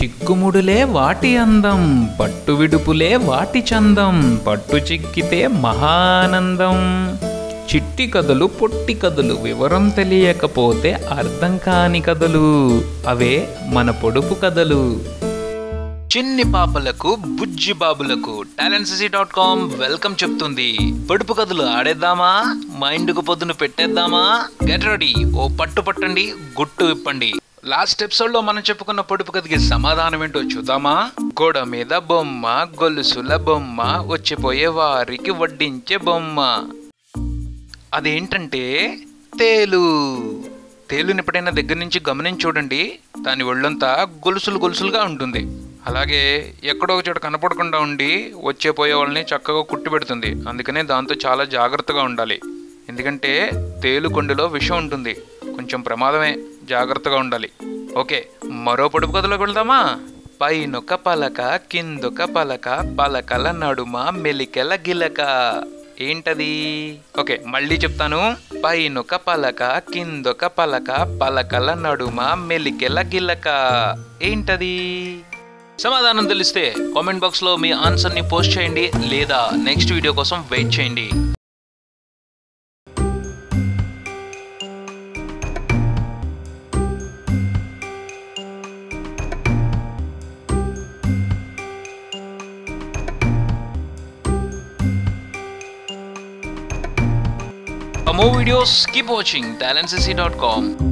చిక్కుముడులే వాటి అందం, పట్టు విడుపులే వాటి చందం, పట్టు చిక్కితే మహానందం. చిట్టి కథలు పొట్టి కథలు, వివరం తెలియకపోతే అర్థం కాని కథలు, అవే మన పొడుపు కథలు. చిన్ని పాపలకు బుజ్జి బాబులకు talentscc.com వెల్కమ్ చెప్తుంది. పొడుపు కథలు ఆడేద్దామా? మైండ్కు పొద్దును పెట్టేద్దామా? Get ready. ఓ పట్టు పట్టండి, గుట్టు విప్పండి. లాస్ట్ ఎపిసోడ్ లో మనం చెప్పుకున్న పొడుపు కథకి సమాధానం ఏంటో చూద్దామా? గోడ మీద బొమ్మ, గొలుసుల బొమ్మ, వచ్చిపోయే వారికి వడ్డించే బొమ్మ. అదేంటంటే తేలు. తేలుని ఎప్పుడైనా దగ్గర నుంచి గమనించి చూడండి, దాని ఒళ్ళంతా గొలుసులుగా ఉంటుంది. అలాగే ఎక్కడో ఒక చోట కనపడకుండా ఉండి వచ్చే పోయే వాళ్ళని చక్కగా కుట్టి పెడుతుంది. అందుకనే దాంతో చాలా జాగ్రత్తగా ఉండాలి. ఎందుకంటే తేలు కొండలో విషం ఉంటుంది, కొంచెం ప్రమాదమే, జాగ్రత్తగా ఉండాలి. ఓకే, మరో పొడుపు కథలోకి వెళ్దామా? పైనొక పలక, కిందొక పలక, పలకల నడుమ మెలికెల గిలక. ఏంటది? ఓకే, మళ్ళీ చెప్తాను. పైనొక పలక, కిందొక పలక, పలకల నడుమ మెలికెల గిలక. ఏంటది? సమాధానం తెలిస్తే కామెంట్ బాక్స్ లో మీ ఆన్సర్ ని పోస్ట్ చేయండి, లేదా నెక్స్ట్ వీడియో కోసం వెయిట్ చేయండి. For more videos, keep watching talentscc.com.